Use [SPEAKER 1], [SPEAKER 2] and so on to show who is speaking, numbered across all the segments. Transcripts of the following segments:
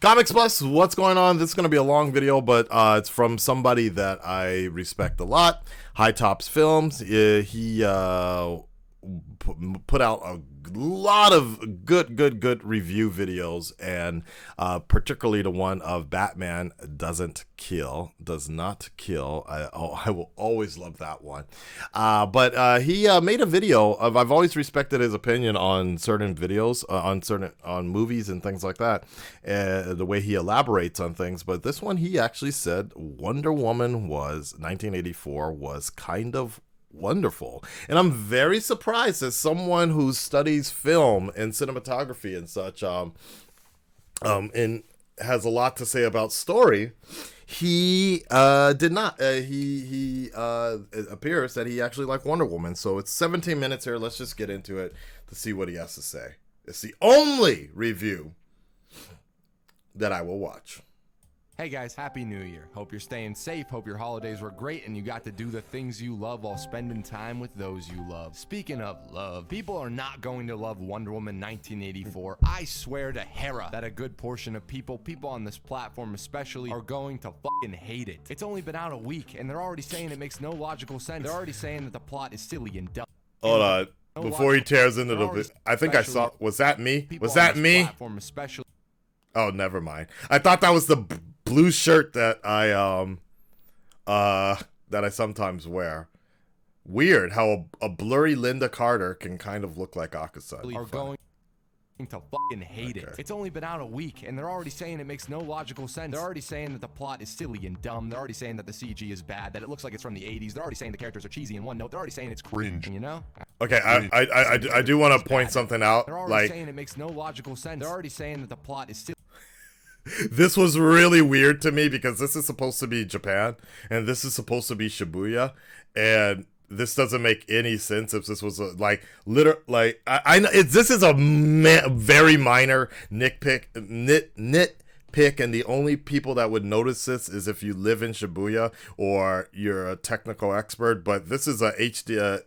[SPEAKER 1] Comics Plus, what's going on? This is going to be a long video, but it's from somebody that I respect a lot. High Tops Films. He put out a lot of good review videos, and particularly the one of Batman does not kill. I will always love that one. But he made a video of, I've always respected his opinion on certain videos, on movies and things like that, the way he elaborates on things. But this one, he actually said Wonder Woman 1984 was kind of wonderful. And I'm very surprised, as someone who studies film and cinematography and such, and has a lot to say about story. He did not. It appears that he actually liked Wonder Woman. So it's 17 minutes here. Let's just get into it to see what he has to say. It's the only review that I will watch.
[SPEAKER 2] Hey guys, Happy New Year. Hope you're staying safe, hope your holidays were great, and you got to do the things you love while spending time with those you love. Speaking of love, people are not going to love Wonder Woman 1984. I swear to Hera that a good portion of people on this platform especially, are going to fucking hate it. It's only been out a week, and they're already saying it makes no logical sense. They're already saying that the plot is silly and dumb.
[SPEAKER 1] Hold on. Before he tears into the... I think I saw... Was that me? Was that me? Oh, never mind. I thought that was the blue shirt that I sometimes wear. Weird how a blurry Linda Carter can kind of look like Akasan.
[SPEAKER 2] Are going to fucking hate it. It's only been out a week, and they're already saying it makes no logical sense. They're already saying that the plot is silly and dumb. They're already saying that the CG is bad, that it looks like it's from the 80s. They're already saying the characters are cheesy in one note. They're already saying it's cringe, you know?
[SPEAKER 1] Okay, I do want to point something out.
[SPEAKER 2] They're already saying it makes no logical sense. They're already saying that the plot is silly.
[SPEAKER 1] This was really weird to me because this is supposed to be Japan and this is supposed to be Shibuya, and this doesn't make any sense if this was this is a very minor nitpick, and the only people that would notice this is if you live in Shibuya or you're a technical expert. But this is a HD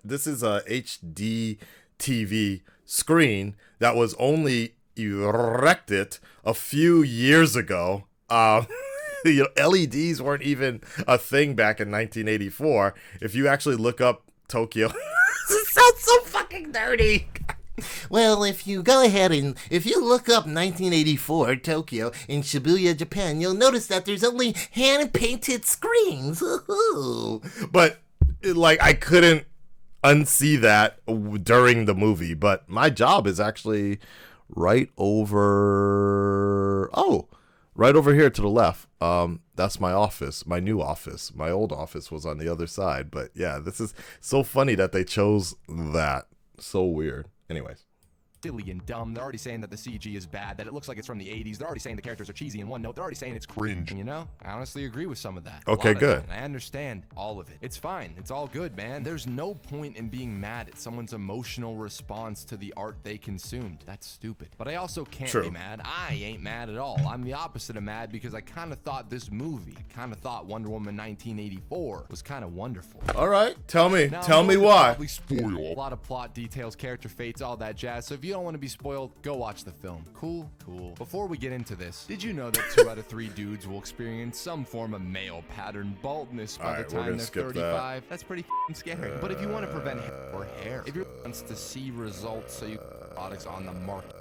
[SPEAKER 1] TV screen that was only erected a few years ago. LEDs weren't even a thing back in 1984. If you actually look up Tokyo, this sounds so fucking dirty.
[SPEAKER 3] Well, if you go ahead and if you look up 1984 Tokyo in Shibuya, Japan, you'll notice that there's only hand-painted screens.
[SPEAKER 1] But I couldn't unsee that during the movie. But my job is actually right over here to the left. That's my office, my new office. My old office was on the other side. But yeah, this is so funny that they chose that. So weird. Anyways.
[SPEAKER 2] Silly and dumb. They're already saying that the CG is bad, that it looks like it's from the 80s. They're already saying the characters are cheesy in one note. They're already saying it's cringe. You know, I honestly agree with some of that.
[SPEAKER 1] Okay, good.
[SPEAKER 2] I understand all of it. It's fine. It's all good, man. There's no point in being mad at someone's emotional response to the art they consumed. That's stupid. But I also can't be mad. I ain't mad at all. I'm the opposite of mad because I kind of thought this movie, Wonder Woman 1984 was kind of wonderful.
[SPEAKER 1] All right, tell me why.
[SPEAKER 2] Spoil a lot of plot details, character fates, all that jazz. So if you don't want to be spoiled, go watch the film. Cool. Before we get into this, did you know that 2 out of 3 dudes will experience some form of male pattern baldness by the time they're 35? That's pretty scary. But if you want to prevent hair, if you wants to see results so you products on the market,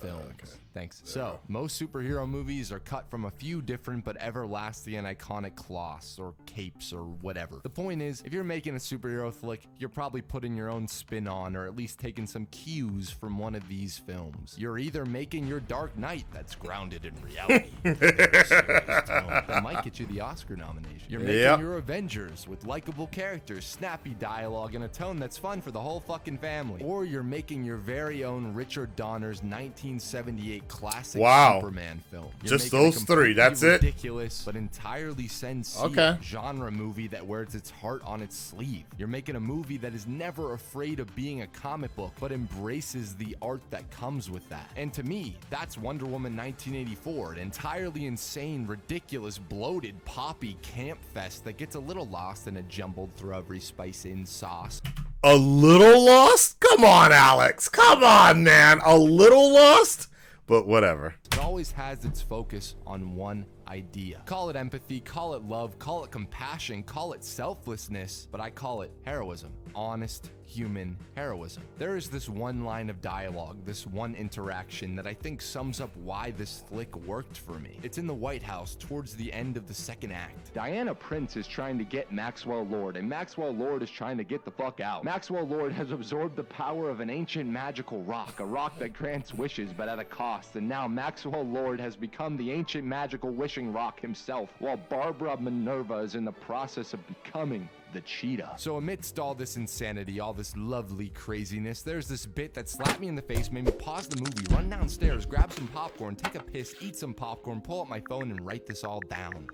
[SPEAKER 2] films. Thanks. So, most superhero movies are cut from a few different but everlasting and iconic cloths or capes or whatever. The point is, if you're making a superhero flick, you're probably putting your own spin on, or at least taking some cues from one of these films. You're either making your Dark Knight that's grounded in reality, that might get you the Oscar nomination. You're making your Avengers with likable characters, snappy dialogue, and a tone that's fun for the whole fucking family. Or you're making your very own Richard Donner's 1978 classic Superman film.
[SPEAKER 1] Just those 3, that's it?
[SPEAKER 2] Ridiculous, but entirely sincere genre movie that wears its heart on its sleeve. You're making a movie that is never afraid of being a comic book, but embraces the art that comes with that. And to me, that's Wonder Woman 1984, an entirely insane, ridiculous, bloated, poppy camp fest that gets a little lost in a jumbled Throw-Every Spice-In sauce.
[SPEAKER 1] A little lost? Come on, Alex. Come on, man. A little lost? but whatever.
[SPEAKER 2] It always has its focus on one idea. Call it empathy, call it love, call it compassion, call it selflessness, but I call it heroism. Honest human heroism. There is this one line of dialogue, this one interaction that I think sums up why this flick worked for me. It's in the White House towards the end of the second act. Diana Prince is trying to get Maxwell Lord, and Maxwell Lord is trying to get the fuck out. Maxwell Lord has absorbed the power of an ancient magical rock, a rock that grants wishes but at a cost, and now Maxwell Lord has become the ancient magical wishing rock himself, while Barbara Minerva is in the process of becoming the cheetah. So amidst all this insanity, all this lovely craziness, there's this bit that slapped me in the face, made me pause the movie, run downstairs, grab some popcorn, take a piss, eat some popcorn, pull up my phone and write this all down.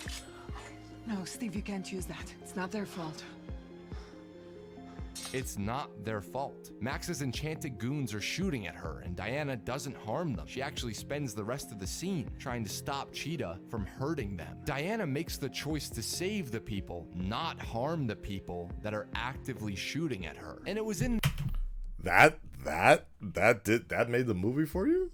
[SPEAKER 4] No, Steve, you can't use that. It's not their fault.
[SPEAKER 2] It's not their fault. Max's enchanted goons are shooting at her, and Diana doesn't harm them. She actually spends the rest of the scene trying to stop Cheetah from hurting them. Diana makes the choice to save the people, not harm the people that are actively shooting at her. And it was in
[SPEAKER 1] That made the movie for you?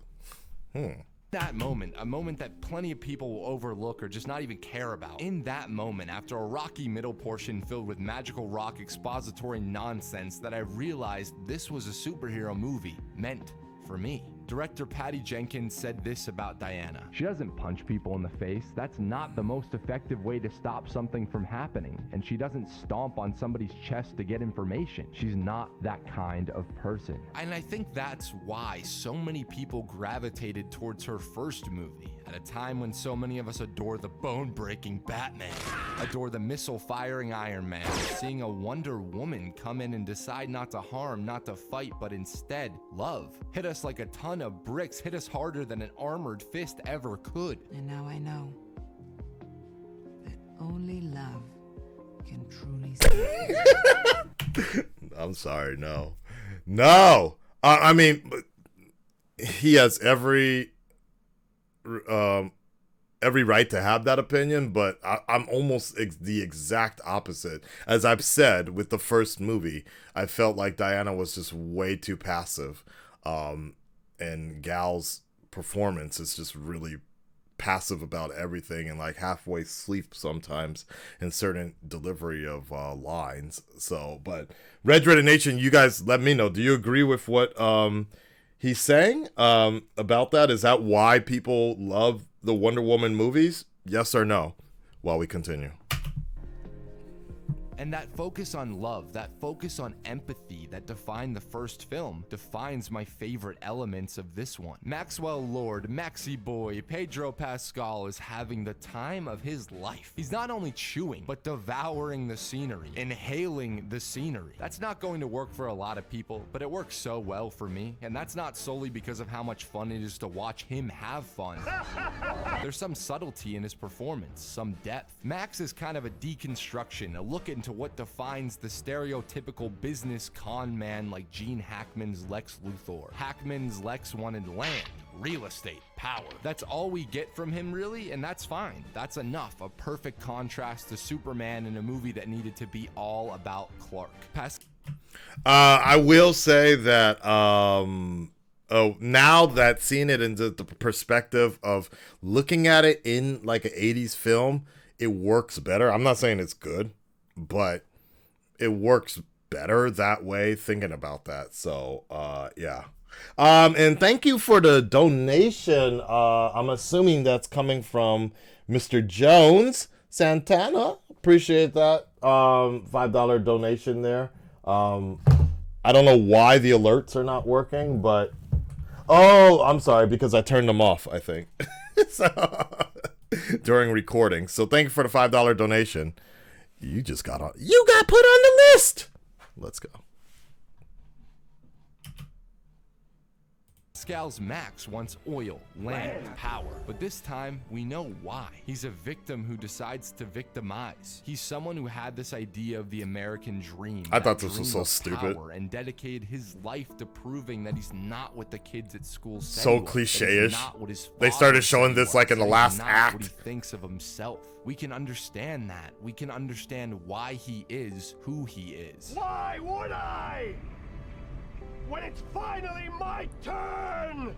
[SPEAKER 2] that moment, a moment that plenty of people will overlook or just not even care about. In that moment, after a rocky middle portion filled with magical rock expository nonsense, that I realized this was a superhero movie meant for me. Director Patty Jenkins said this about Diana. She doesn't punch people in the face. That's not the most effective way to stop something from happening. And she doesn't stomp on somebody's chest to get information. She's not that kind of person. And I think that's why so many people gravitated towards her first movie, at a time when so many of us adore the bone-breaking Batman, adore the missile-firing Iron Man, seeing a Wonder Woman come in and decide not to harm, not to fight, but instead love. Hit us like a ton of bricks, hit us harder than an armored fist ever could.
[SPEAKER 4] And now I know that only love can truly save.
[SPEAKER 1] I'm sorry, no. I mean, he has every right to have that opinion, but I'm almost the exact opposite. As I've said with the first movie, I felt like Diana was just way too passive, and Gal's performance is just really passive about everything and like halfway asleep sometimes in certain delivery of lines. So, but Red Dreaded Nation, you guys let me know. Do you agree with what he's saying about that? Is that why people love the Wonder Woman movies? Yes or no? While we continue.
[SPEAKER 2] And that focus on love, that focus on empathy that defined the first film, defines my favorite elements of this one. Maxwell Lord, Maxi Boy, Pedro Pascal is having the time of his life. He's not only chewing, but devouring the scenery, inhaling the scenery. That's not going to work for a lot of people, but it works so well for me. And that's not solely because of how much fun it is to watch him have fun. There's some subtlety in his performance, some depth. Max is kind of a deconstruction, a look into what defines the stereotypical business con man like Gene Hackman's Lex Luthor. Hackman's Lex wanted land, real estate, power. That's all we get from him, really, and that's fine. That's enough. A perfect contrast to Superman in a movie that needed to be all about Clark.
[SPEAKER 1] I will say that now that seeing it in the perspective of looking at it in like an 80s film, it works better. I'm not saying it's good, but it works better that way, thinking about that. So yeah. And thank you for the donation. I'm assuming that's coming from Mr. Jones Santana. Appreciate that $5 donation there. I don't know why the alerts are not working, but oh, I'm sorry, because I turned them off, I think. So, during recording. So thank you for the $5 donation. You got put on the list. Let's go.
[SPEAKER 2] Pascal's Max wants oil, land, power. But this time, we know why. He's a victim who decides to victimize. He's someone who had this idea of the American dream.
[SPEAKER 1] I thought this was so stupid.
[SPEAKER 2] And dedicated his life to proving that he's not what the kids at school say.
[SPEAKER 1] So cliche-ish. They started showing this like in the last act.
[SPEAKER 2] What he thinks of himself. We can understand that. We can understand why he is who he is.
[SPEAKER 5] Why would I? When it's finally my turn!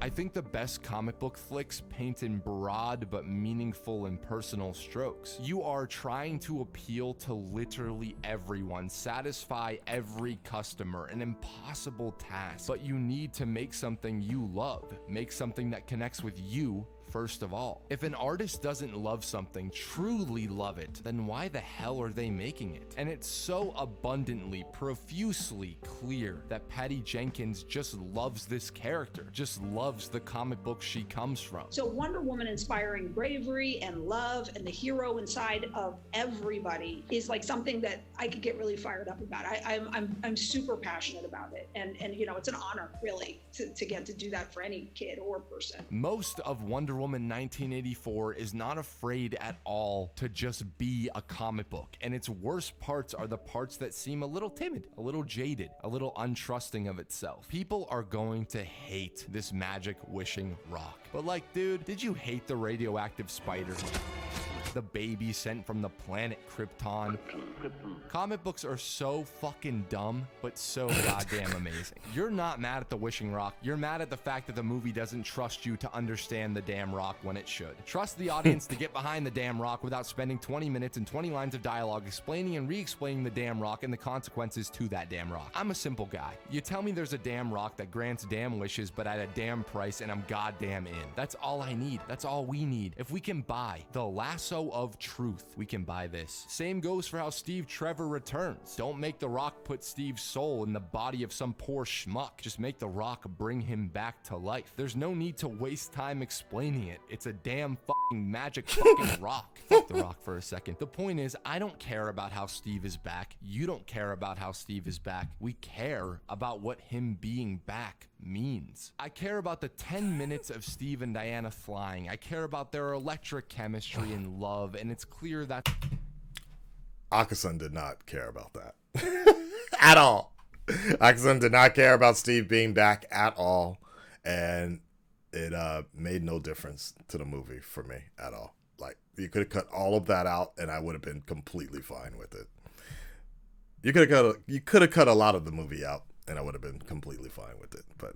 [SPEAKER 2] I think the best comic book flicks paint in broad but meaningful and personal strokes. You are trying to appeal to literally everyone, satisfy every customer, an impossible task, but you need to make something you love, make something that connects with you first of all. If an artist doesn't love something, truly love it, then why the hell are they making it? And it's so abundantly, profusely clear that Patty Jenkins just loves this character, just loves the comic book she comes from.
[SPEAKER 5] So Wonder Woman inspiring bravery and love and the hero inside of everybody is like something that I could get really fired up about. I'm super passionate about it. And you know, it's an honor really to get to do that for any kid or person.
[SPEAKER 2] Most of Wonder Woman 1984 is not afraid at all to just be a comic book, and its worst parts are the parts that seem a little timid, a little jaded, a little untrusting of itself. People are going to hate this magic wishing rock. But like, dude, did you hate the radioactive spider? The baby sent from the planet Krypton. Comic books are so fucking dumb, but so goddamn amazing. You're not mad at the wishing rock. You're mad at the fact that the movie doesn't trust you to understand the damn rock when it should. Trust the audience to get behind the damn rock without spending 20 minutes and 20 lines of dialogue explaining and re-explaining the damn rock and the consequences to that damn rock. I'm a simple guy. You tell me there's a damn rock that grants damn wishes, but at a damn price, and I'm goddamn in. That's all I need. That's all we need. If we can buy the lasso of truth, we can buy this. Same goes for how Steve Trevor returns. Don't make The Rock put Steve's soul in the body of some poor schmuck. Just make The Rock bring him back to life. There's no need to waste time explaining it. It's a damn fucking magic fucking rock. Fuck The Rock for a second. The point is, I don't care about how Steve is back. You don't care about how Steve is back. We care about what him being back means. I care about the 10 minutes of Steve and Diana flying. I care about their electric chemistry and love, and it's clear that
[SPEAKER 1] Akasan did not care about that at all. Akasan did not care about Steve being back at all, and it made no difference to the movie for me at all. Like, you could have cut all of that out, and I would have been completely fine with it. You could have cut a lot of the movie out, and I would have been completely fine with it. But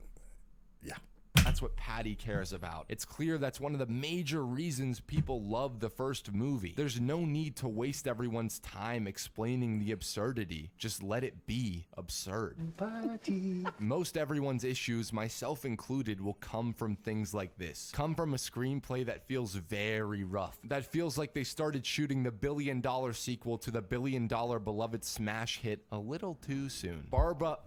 [SPEAKER 1] yeah.
[SPEAKER 2] that's what Patty cares about. It's clear that's one of the major reasons people love the first movie. There's no need to waste everyone's time explaining the absurdity. Just let it be absurd. Patty. Most everyone's issues, myself included, will come from things like this. Come from a screenplay that feels very rough. That feels like they started shooting the billion-dollar sequel to the billion-dollar beloved smash hit a little too soon. Barbara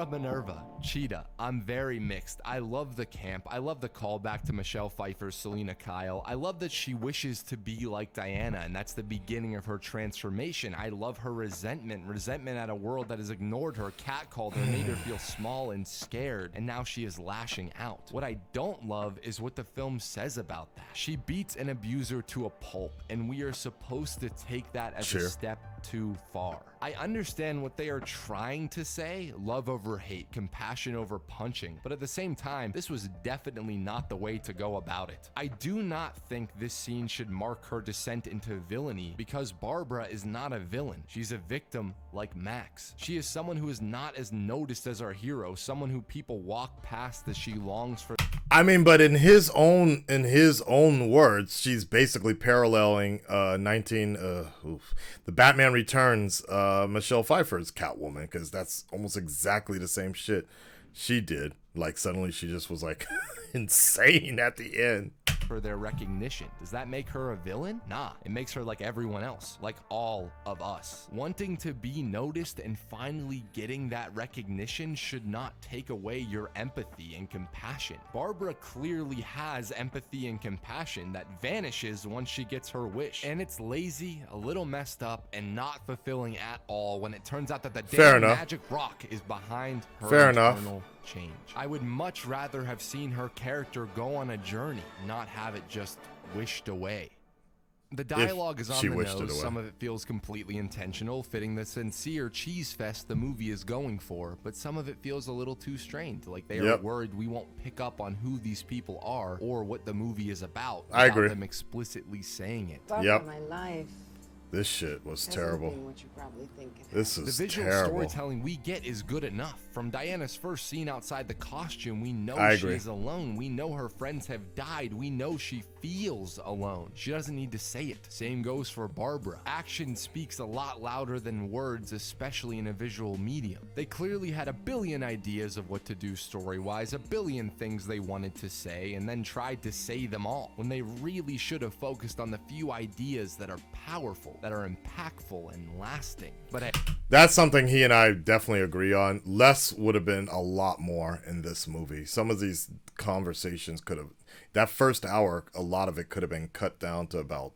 [SPEAKER 2] Minerva, Cheetah. I'm very mixed. I love the camp. I love the callback to Michelle Pfeiffer's Selena Kyle. I love that she wishes to be like Diana, and that's the beginning of her transformation. I love her resentment at a world that has ignored her, catcalled her, made her feel small and scared, and now she is lashing out. What I don't love is what the film says about that. She beats an abuser to a pulp, and we are supposed to take that as a step too far. I understand what they are trying to say, love over hate, compassion over punching, but at the same time, this was definitely not the way to go about it. I do not think this scene should mark her descent into villainy, because Barbara is not a villain. She's a victim like Max. She is someone who is not as noticed as our hero, someone who people walk past as she longs for.
[SPEAKER 1] I mean, but in his own words, she's basically paralleling the Batman Returns Michelle Pfeiffer's Catwoman, because that's almost exactly the same shit she did. Like, suddenly she just was like insane at the end.
[SPEAKER 2] For their recognition. Does that make her a villain? Nah, it makes her like everyone else, like all of us. Wanting to be noticed and finally getting that recognition should not take away your empathy and compassion. Barbara clearly has empathy and compassion that vanishes once she gets her wish. And it's lazy, a little messed up, and not fulfilling at all when it turns out that the damn magic rock is behind her internal change. I would much rather have seen her character go on a journey, not have it just wished away. The dialogue is on the nose, some of it feels completely intentional, fitting the sincere cheese fest the movie is going for, but some of it feels a little too strained, like they are worried we won't pick up on who these people are or what the movie is about without them explicitly saying it.
[SPEAKER 6] My life.
[SPEAKER 1] This shit was
[SPEAKER 6] Hasn't
[SPEAKER 1] terrible.
[SPEAKER 6] been what you probably think it
[SPEAKER 1] This
[SPEAKER 2] The
[SPEAKER 1] is
[SPEAKER 2] visual
[SPEAKER 1] terrible.
[SPEAKER 2] storytelling we get is good enough. From Diana's first scene outside the costume, we know
[SPEAKER 1] I
[SPEAKER 2] she
[SPEAKER 1] agree.
[SPEAKER 2] is alone. We know her friends have died. We know she feels alone. She doesn't need to say it. Same goes for Barbara. Action speaks a lot louder than words, especially in a visual medium. They clearly had a billion ideas of what to do story-wise, a billion things they wanted to say, and then tried to say them all, when they really should have focused on the few ideas that are powerful, that are impactful and lasting. But hey,
[SPEAKER 1] That's something he and I definitely agree on. Less would have been a lot more in this movie. Some of these conversations could have, that first hour, a lot of it could have been cut down to about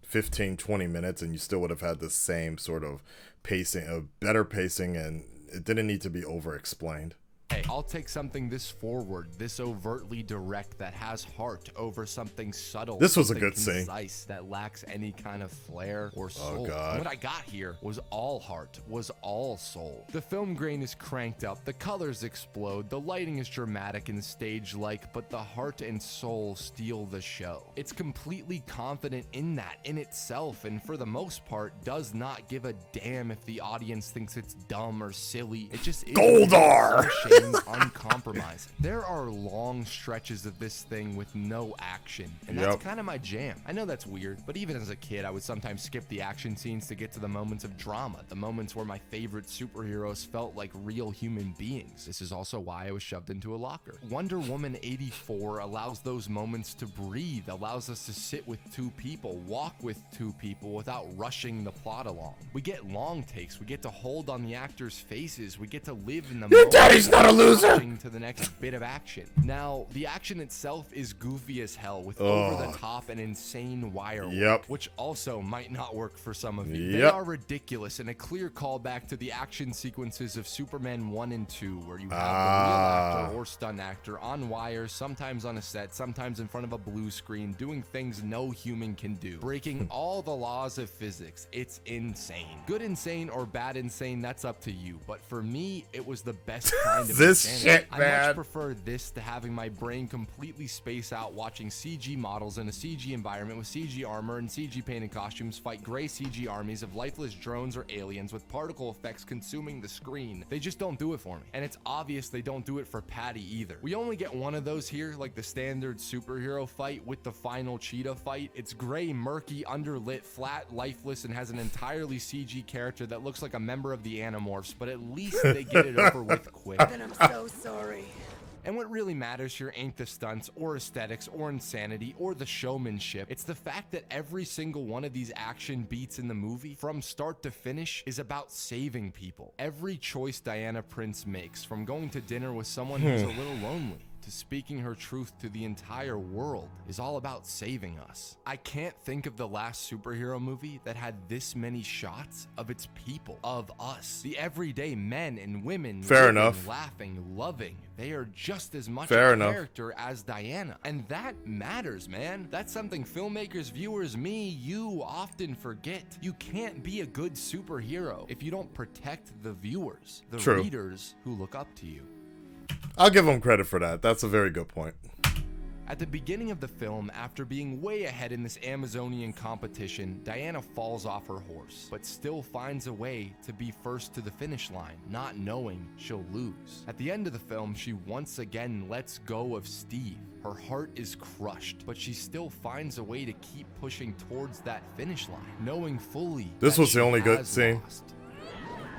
[SPEAKER 1] 15, 20 minutes, and you still would have had the same sort of pacing, a better pacing, and it didn't need to be over-explained.
[SPEAKER 2] hey, I'll take something this forward, this overtly direct, that has heart over something subtle.
[SPEAKER 1] This was a
[SPEAKER 2] something
[SPEAKER 1] good scene.
[SPEAKER 2] concise, that lacks any kind of flair or soul.
[SPEAKER 1] God.
[SPEAKER 2] And what I got here was all heart, was all soul. The film grain is cranked up, the colors explode, the lighting is dramatic and stage-like, but the heart and soul steal the show. It's completely confident in that, in itself, and for the most part, does not give a damn if the audience thinks it's dumb or silly. It just is.
[SPEAKER 1] Goldar!
[SPEAKER 2] Uncompromising. There are long stretches of this thing with no action, and that's
[SPEAKER 1] Yep.
[SPEAKER 2] kind of my jam. I know that's weird, but even as a kid, I would sometimes skip the action scenes to get to the moments of drama, the moments where my favorite superheroes felt like real human beings. This is also why I was shoved into a locker. Wonder Woman 84 allows those moments to breathe, allows us to sit with two people, walk with two people without rushing the plot along. We get long takes, we get to hold on the actors' faces, we get to live in the
[SPEAKER 1] Your
[SPEAKER 2] moment.
[SPEAKER 1] daddy's not a loser!
[SPEAKER 2] To the next bit of action. Now, the action itself is goofy as hell with over-the-top and insane wire work,
[SPEAKER 1] Yep.
[SPEAKER 2] which also might not work for some of you. They
[SPEAKER 1] Yep.
[SPEAKER 2] are ridiculous and a clear callback to the action sequences of Superman 1 and 2, where you have the real actor or stunt actor on wires, sometimes on a set, sometimes in front of a blue screen, doing things no human can do, breaking all the laws of physics. It's insane. Good insane or bad insane, that's up to you, but for me, it was the best kind of
[SPEAKER 1] This
[SPEAKER 2] insanity.
[SPEAKER 1] shit,
[SPEAKER 2] I
[SPEAKER 1] man.
[SPEAKER 2] much prefer this to having my brain completely space out watching CG models in a CG environment with CG armor and CG painted costumes fight gray CG armies of lifeless drones or aliens with particle effects consuming the screen. They just don't do it for me. And it's obvious they don't do it for Patty either. We only get one of those here, like the standard superhero fight with the final cheetah fight. It's gray, murky, underlit, flat, lifeless, and has an entirely CG character that looks like a member of the Animorphs, but at least they get it over with quick.
[SPEAKER 6] Then I'm so sorry.
[SPEAKER 2] And what really matters here ain't the stunts or aesthetics or insanity or the showmanship. It's the fact that every single one of these action beats in the movie, from start to finish, is about saving people. Every choice Diana Prince makes, from going to dinner with someone who's a little lonely to speaking her truth to the entire world, is all about saving us. I can't think of the last superhero movie that had this many shots of its people, of us, the everyday men and women,
[SPEAKER 1] Fair
[SPEAKER 2] living,
[SPEAKER 1] enough.
[SPEAKER 2] laughing, loving. They are just as much
[SPEAKER 1] Fair
[SPEAKER 2] a
[SPEAKER 1] enough.
[SPEAKER 2] character as Diana, and that matters, man. That's something filmmakers, viewers, me, you often forget. You can't be a good superhero if you don't protect the viewers, the
[SPEAKER 1] True.
[SPEAKER 2] readers who look up to you.
[SPEAKER 1] I'll give him credit for that. That's a very good point.
[SPEAKER 2] At the beginning of the film, after being way ahead in this Amazonian competition, Diana falls off her horse, but still finds a way to be first to the finish line, not knowing she'll lose. At the end of the film, she once again lets go of Steve. Her heart is crushed, but she still finds a way to keep pushing towards that finish line, knowing fully
[SPEAKER 1] This
[SPEAKER 2] that
[SPEAKER 1] was the
[SPEAKER 2] she
[SPEAKER 1] only good
[SPEAKER 2] has
[SPEAKER 1] scene.
[SPEAKER 2] lost.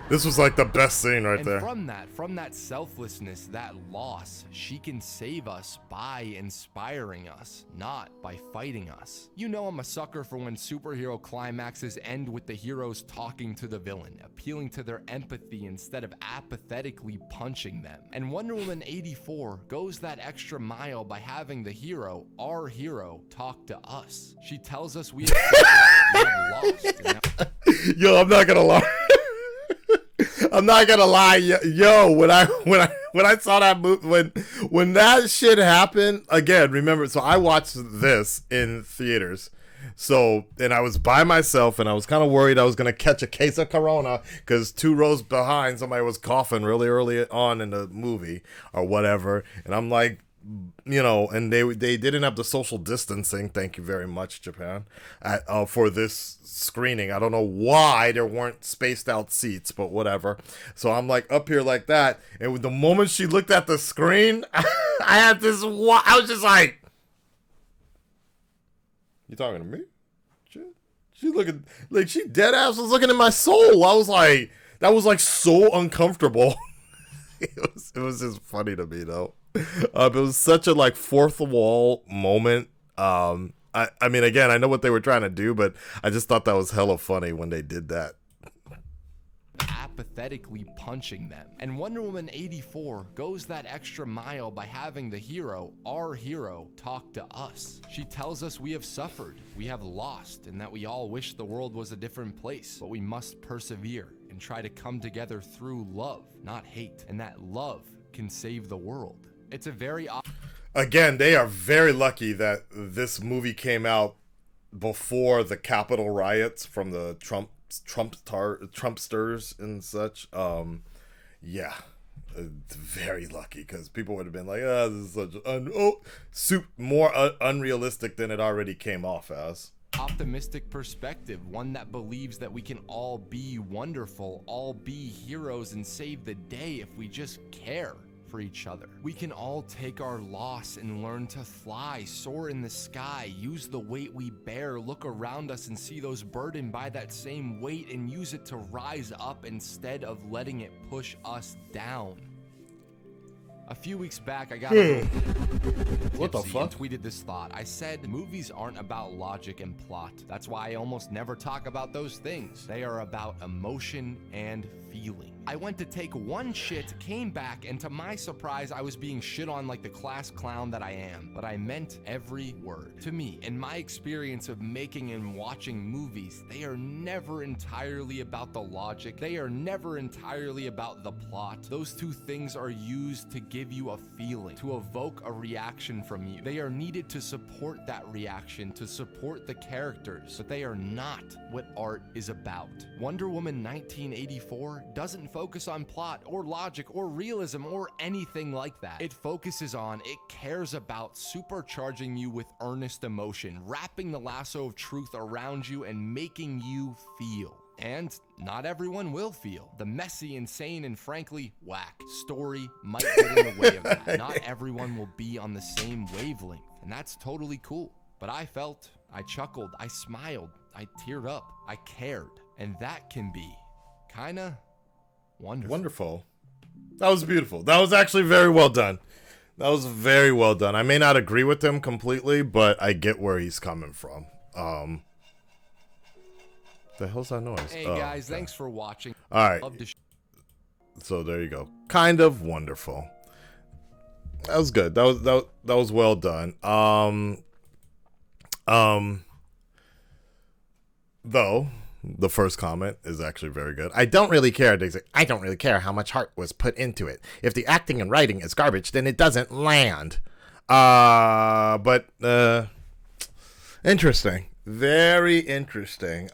[SPEAKER 1] This was like the best scene right
[SPEAKER 2] And
[SPEAKER 1] there.
[SPEAKER 2] from that selflessness, that loss, she can save us by inspiring us, not by fighting us. You know I'm a sucker for when superhero climaxes end with the heroes talking to the villain, appealing to their empathy instead of apathetically punching them. And Wonder Woman 84 goes that extra mile by having the hero, our hero, talk to us. She tells us we have lost. And that-
[SPEAKER 1] Yo, I'm not gonna lie. I'm not gonna lie, yo. When I saw that movie, when that shit happened again, remember? So I watched this in theaters. So, and I was by myself, and I was kind of worried I was gonna catch a case of corona because 2 rows behind somebody was coughing really early on in the movie or whatever. And I'm like, you know, and they didn't have the social distancing. Thank you very much, Japan, for this screening. I don't know why there weren't spaced out seats, but whatever. So I'm like up here like that, and with the moment she looked at the screen, I had this. I was just like, "You talking to me?" She looking like she dead ass was looking at my soul. I was like, that was like so uncomfortable. It was just funny to me though. It was such a like fourth wall moment. I mean, again, I know what they were trying to do, but I just thought that was hella funny when they did that.
[SPEAKER 2] Apathetically punching them. And Wonder Woman 84 goes that extra mile by having the hero, our hero, talk to us. She tells us we have suffered, we have lost, and that we all wish the world was a different place, but we must persevere and try to come together through love, not hate, and that love can save the world. It's a very...
[SPEAKER 1] Again, they are very lucky that this movie came out before the Capitol riots from the Trumpsters and such. Yeah, very lucky, because people would have been like, "Oh, this is such more unrealistic than it already came off as."
[SPEAKER 2] Optimistic perspective, one that believes that we can all be wonderful, all be heroes, and save the day if we just care for each other. We can all take our loss and learn to fly, soar in the sky, use the weight we bear, look around us and see those burdened by that same weight and use it to rise up instead of letting it push us down. A few weeks back, I got
[SPEAKER 1] What the fuck?
[SPEAKER 2] and tweeted this thought. I said, movies aren't about logic and plot. That's why I almost never talk about those things. They are about emotion and feeling. I went to take one shit, came back, and to my surprise, I was being shit on like the class clown that I am. But I meant every word. To me, in my experience of making and watching movies, they are never entirely about the logic. They are never entirely about the plot. Those two things are used to give you a feeling, to evoke a reaction from you. They are needed to support that reaction, to support the characters, but they are not what art is about. Wonder Woman 1984 doesn't focus on plot or logic or realism or anything like that. It cares about supercharging you with earnest emotion, wrapping the lasso of truth around you and making you feel. And not everyone will feel. The messy, insane, and frankly, whack story might get in the way of that. Not everyone will be on the same wavelength, and that's totally cool. But I felt, I chuckled, I smiled, I teared up, I cared. And that can be kinda wonderful.
[SPEAKER 1] That was beautiful. That was actually very well done. That was very well done. I may not agree with him completely, but I get where he's coming from. The hell's that noise?
[SPEAKER 2] Hey guys, thanks for watching.
[SPEAKER 1] All right. So there you go. Kind of wonderful. That was good. That was well done. Though the first comment is actually very good. I don't really care. I don't really care how much heart was put into it. If the acting and writing is garbage, then it doesn't land. But interesting. Very interesting.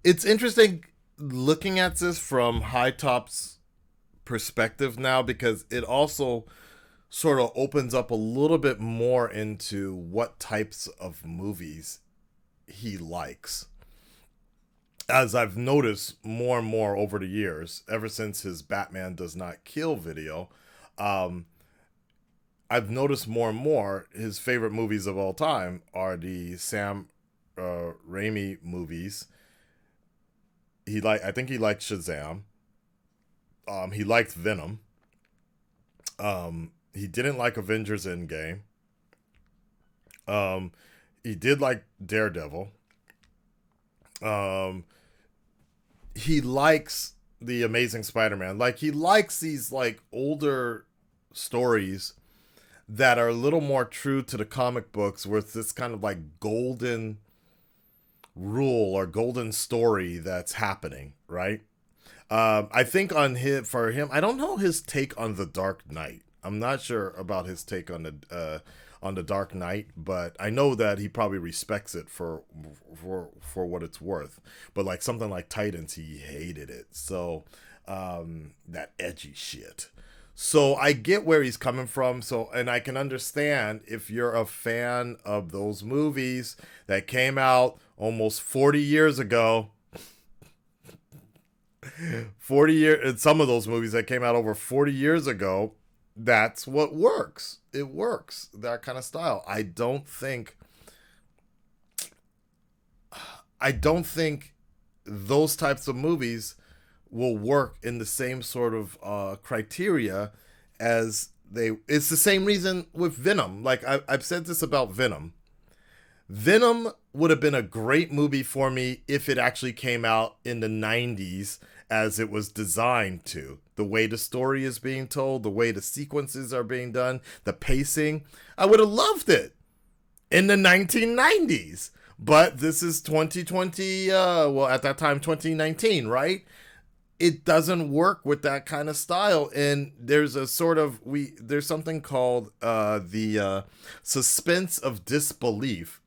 [SPEAKER 1] It's interesting looking at this from High Top's perspective now, because it also sort of opens up a little bit more into what types of movies he likes. As I've noticed more and more over the years, ever since his Batman Does Not Kill video, I've noticed more and more his favorite movies of all time are the Sam Raimi movies. I think he liked Shazam. He liked Venom. He didn't like Avengers Endgame. He did like Daredevil. He likes The Amazing Spider-Man. Like, he likes these like older stories that are a little more true to the comic books, where it's this kind of like golden rule or golden story that's happening, right? I think for him, I don't know his take on The Dark Knight. I'm not sure about his take on the Dark Knight, but I know that he probably respects it for what it's worth. But like something like Titans, he hated it. So that edgy shit. So I get where he's coming from. So, and I can understand if you're a fan of those movies that came out almost 40 years ago. 40 years, and some of those movies that came out over 40 years ago, that's what works. It works, that kind of style. I don't think those types of movies will work in the same sort of criteria as it's the same reason with Venom. Like I've said this about Venom. Venom would have been a great movie for me if it actually came out in the 90s as it was designed to. The way the story is being told, the way the sequences are being done, the pacing. I would have loved it in the 1990s. But this is 2020, well, at that time, 2019, right? It doesn't work with that kind of style. And there's a sort of, there's something called the suspense of disbelief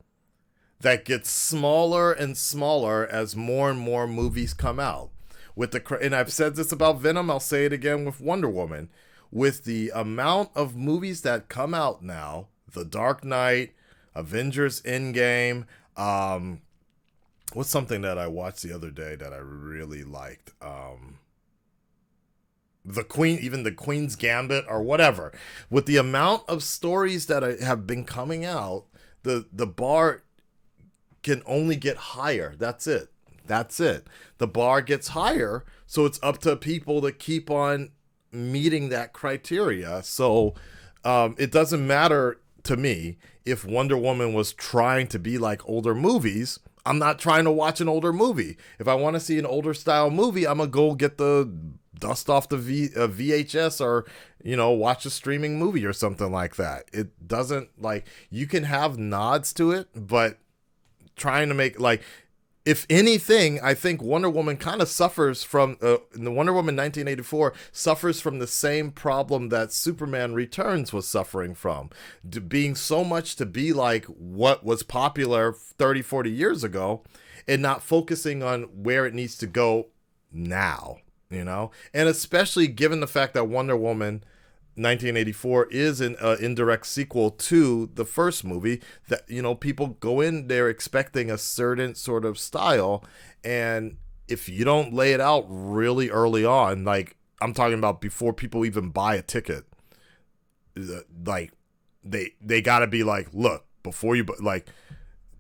[SPEAKER 1] that gets smaller and smaller as more and more movies come out. And I've said this about Venom, I'll say it again with Wonder Woman. With the amount of movies that come out now, The Dark Knight, Avengers Endgame, what's something that I watched the other day that I really liked? The Queen's Gambit or whatever. With the amount of stories that have been coming out, the bar can only get higher. That's it. The bar gets higher, so it's up to people to keep on meeting that criteria. So it doesn't matter to me if Wonder Woman was trying to be like older movies. I'm not trying to watch an older movie. If I want to see an older style movie, I'm gonna go get the dust off the VHS or watch a streaming movie or something like that. It doesn't, like, you can have nods to it, but trying to make, like, if anything, I think Wonder Woman kind of suffers from, the Wonder Woman 1984 suffers from the same problem that Superman Returns was suffering from. Being so much to be like what was popular 30, 40 years ago and not focusing on where it needs to go now, And especially given the fact that Wonder Woman 1984 is an indirect sequel to the first movie, that people go in there expecting a certain sort of style, and if you don't lay it out really early on, like I'm talking about before people even buy a ticket, like they gotta be like, look, before you like,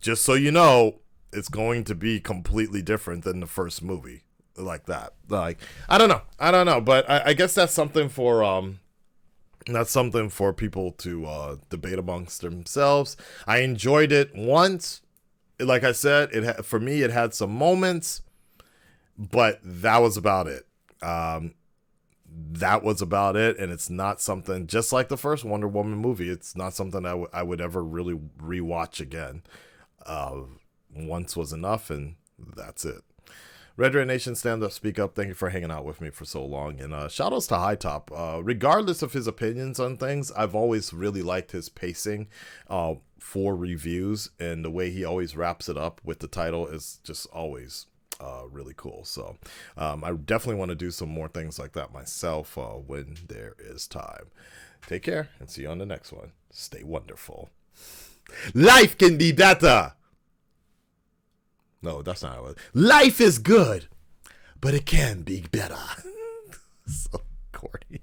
[SPEAKER 1] just so you know, it's going to be completely different than the first movie, like that. Like I don't know, but I guess that's something for people to debate amongst themselves. I enjoyed it once. Like I said, for me, it had some moments, but that was about it. And it's not something, just like the first Wonder Woman movie, it's not something I would ever really rewatch again. Once was enough, and that's it. Red Red Nation, stand up, speak up. Thank you for hanging out with me for so long. And shout outs to High Top. Regardless of his opinions on things, I've always really liked his pacing for reviews, and the way he always wraps it up with the title is just always really cool. So I definitely want to do some more things like that myself when there is time. Take care and see you on the next one. Stay wonderful. Life can be better. No, that's not how it was. Life is good, but it can be better. So corny.